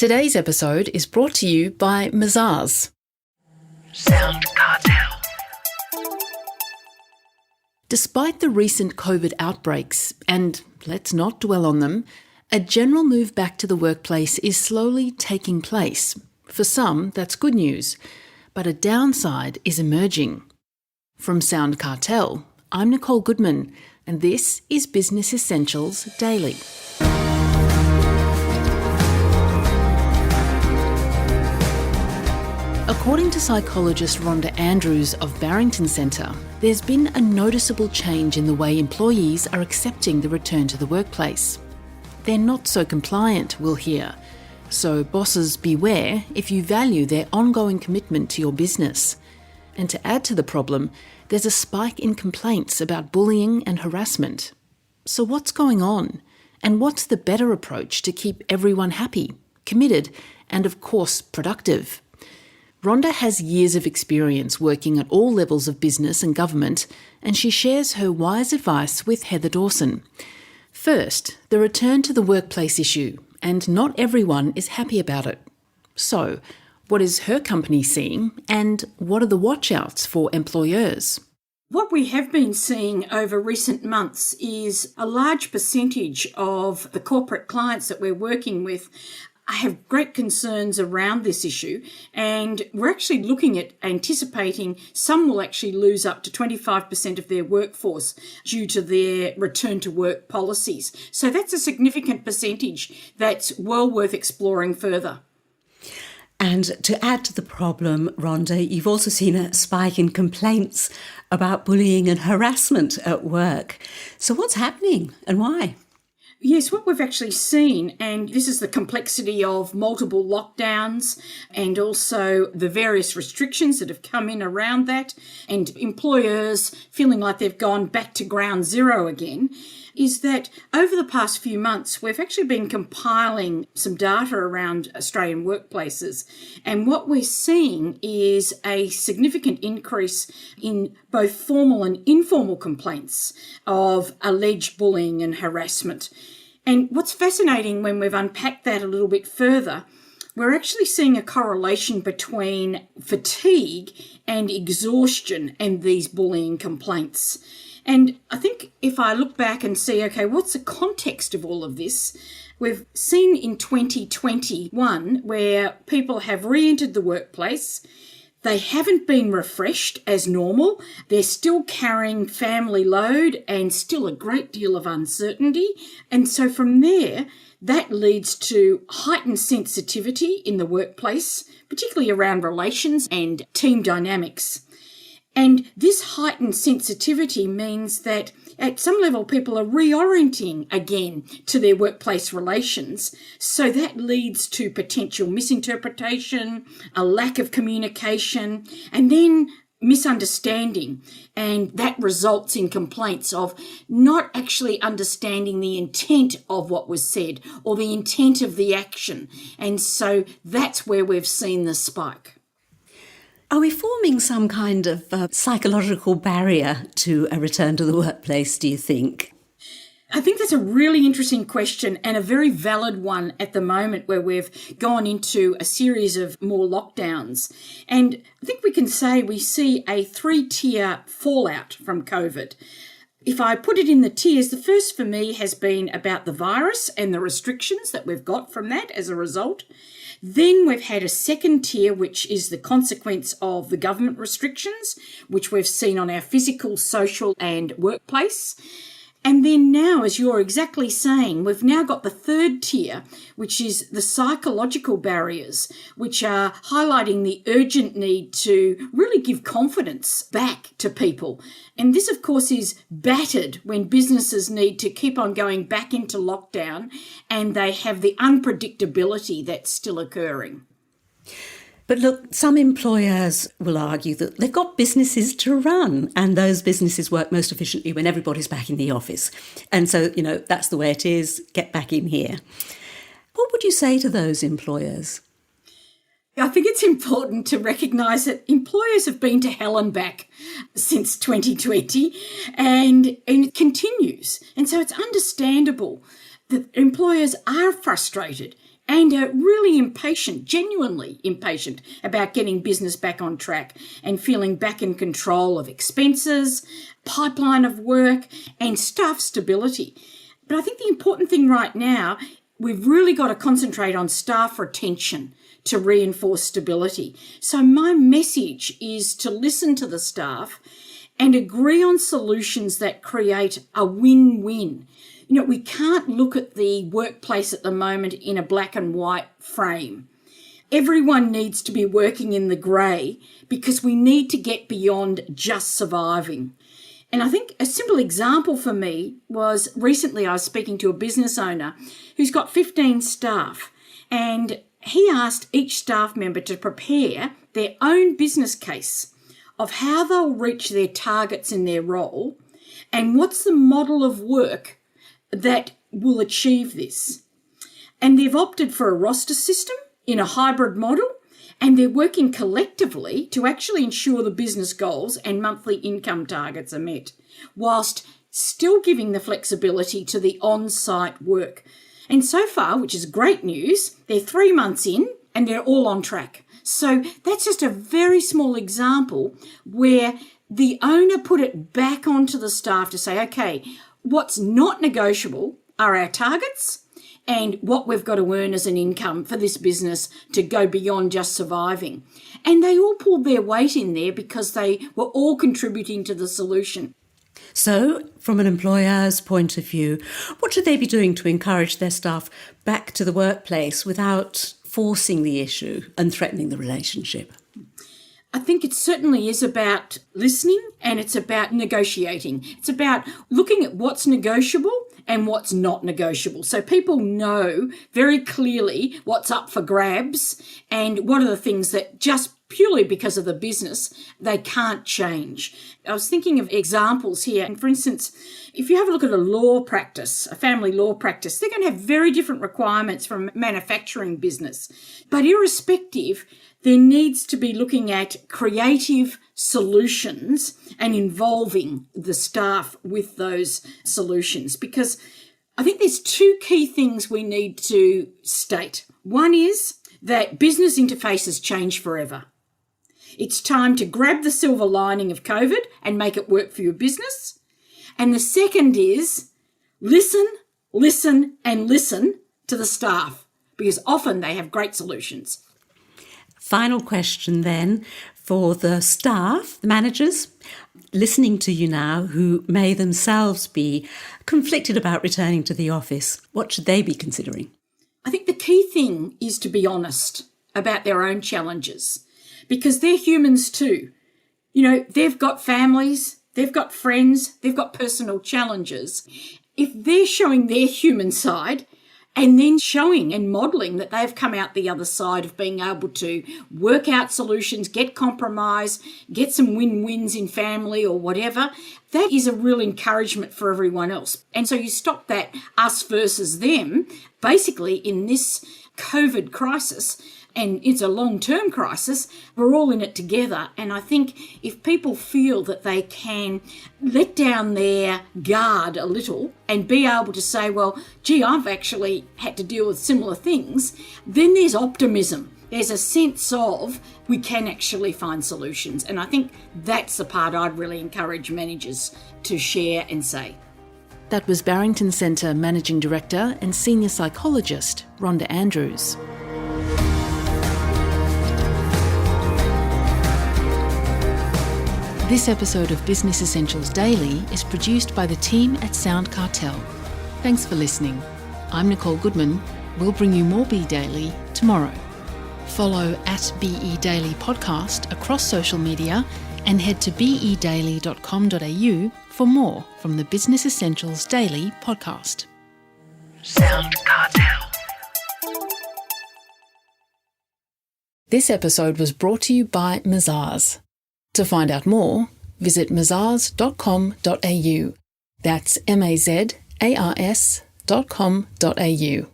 Today's episode is brought to you by Mazars. SoundCartel. Despite the recent COVID outbreaks, and let's not dwell on them, a general move back to the workplace is slowly taking place. For some, that's good news, but a downside is emerging. From SoundCartel, I'm Nicole Goodman, and this is Business Essentials Daily. According to psychologist Rhonda Andrews of Barrington Centre, there's been a noticeable change in the way employees are accepting the return to the workplace. They're not so compliant, we'll hear. So bosses beware if you value their ongoing commitment to your business. And to add to the problem, there's a spike in complaints about bullying and harassment. So what's going on? And what's the better approach to keep everyone happy, committed, and of course productive? Rhonda has years of experience working at all levels of business and government, and she shares her wise advice with Heather Dawson. First, the return to the workplace issue, and not everyone is happy about it. So, what is her company seeing, and what are the watch-outs for employers? What we have been seeing over recent months is a large percentage of the corporate clients that we're working with have great concerns around this issue, and we're actually looking at anticipating some will actually lose up to 25% of their workforce due to their return to work policies. So that's a significant percentage that's well worth exploring further. And to add to the problem, Rhonda, you've also seen a spike in complaints about bullying and harassment at work. So what's happening and why? Yes, what we've actually seen, and this is the complexity of multiple lockdowns and also the various restrictions that have come in around that, and employers feeling like they've gone back to ground zero again, is that over the past few months, we've actually been compiling some data around Australian workplaces. And what we're seeing is a significant increase in both formal and informal complaints of alleged bullying and harassment. And what's fascinating when we've unpacked that a little bit further, we're actually seeing a correlation between fatigue and exhaustion and these bullying complaints. And I think if I look back and see, okay, what's the context of all of this? We've seen in 2021 where people have re-entered the workplace. They haven't been refreshed as normal. They're still carrying family load and still a great deal of uncertainty. And so from there, that leads to heightened sensitivity in the workplace, particularly around relations and team dynamics. And this heightened sensitivity means that at some level people are reorienting again to their workplace relations. So that leads to potential misinterpretation, a lack of communication, and then misunderstanding. And that results in complaints of not actually understanding the intent of what was said or the intent of the action. And so that's where we've seen the spike. Are we forming some kind of psychological barrier to a return to the workplace, do you think? I think that's a really interesting question and a very valid one at the moment where we've gone into a series of more lockdowns. And I think we can say we see a 3-tier fallout from COVID. If I put it in the tiers, the first for me has been about the virus and the restrictions that we've got from that as a result. Then we've had a second tier, which is the consequence of the government restrictions, which we've seen on our physical, social and workplace. And then now, as you're exactly saying, we've now got the third tier, which is the psychological barriers, which are highlighting the urgent need to really give confidence back to people. And this, of course, is battered when businesses need to keep on going back into lockdown and they have the unpredictability that's still occurring. But look, some employers will argue that they've got businesses to run and those businesses work most efficiently when everybody's back in the office. And so, that's the way it is. Get back in here. What would you say to those employers? I think it's important to recognise that employers have been to hell and back since 2020 and it continues. And so it's understandable that employers are frustrated and are really impatient, genuinely impatient about getting business back on track and feeling back in control of expenses, pipeline of work, and staff stability. But I think the important thing right now, we've really got to concentrate on staff retention to reinforce stability. So my message is to listen to the staff and agree on solutions that create a win-win. You know, we can't look at the workplace at the moment in a black and white frame. Everyone needs to be working in the grey because we need to get beyond just surviving. And I think a simple example for me was recently I was speaking to a business owner who's got 15 staff, and he asked each staff member to prepare their own business case of how they'll reach their targets in their role and what's the model of work that will achieve this. And they've opted for a roster system in a hybrid model, and they're working collectively to actually ensure the business goals and monthly income targets are met, whilst still giving the flexibility to the on-site work. And so far, which is great news, they're 3 months in and they're all on track. So that's just a very small example where the owner put it back onto the staff to say, okay, what's not negotiable are our targets and what we've got to earn as an income for this business to go beyond just surviving. And they all pulled their weight in there because they were all contributing to the solution. So, from an employer's point of view, what should they be doing to encourage their staff back to the workplace without forcing the issue and threatening the relationship? I think it certainly is about listening and it's about negotiating. It's about looking at what's negotiable and what's not negotiable. So people know very clearly what's up for grabs and what are the things that just purely because of the business, they can't change. I was thinking of examples here. And for instance, if you have a look at a law practice, a family law practice, they're going to have very different requirements from a manufacturing business. But irrespective, there needs to be looking at creative solutions and involving the staff with those solutions, because I think there's 2 key things we need to state. One is that business interfaces change forever. It's time to grab the silver lining of COVID and make it work for your business. And the second is listen, and listen to the staff, because often they have great solutions. Final question then for the staff, the managers, listening to you now, who may themselves be conflicted about returning to the office. What should they be considering? I think the key thing is to be honest about their own challenges, because they're humans too. You know, they've got families, they've got friends, they've got personal challenges. If they're showing their human side and then showing and modelling that they've come out the other side of being able to work out solutions, get compromise, get some win-wins in family or whatever, that is a real encouragement for everyone else. And so you stop that us versus them, basically in this COVID crisis, and it's a long-term crisis, we're all in it together. And I think if people feel that they can let down their guard a little and be able to say, well, gee, I've actually had to deal with similar things, then there's optimism. There's a sense of we can actually find solutions. And I think that's the part I'd really encourage managers to share and say. That was Barrington Centre Managing Director and Senior Psychologist, Rhonda Andrews. This episode of Business Essentials Daily is produced by the team at SoundCartel. Thanks for listening. I'm Nicole Goodman. We'll bring you more Be Daily tomorrow. Follow @BE Daily Podcast across social media and head to bedaily.com.au for more from the Business Essentials Daily podcast. SoundCartel. This episode was brought to you by Mazars. To find out more, visit mazars.com.au. That's mazars.com.au.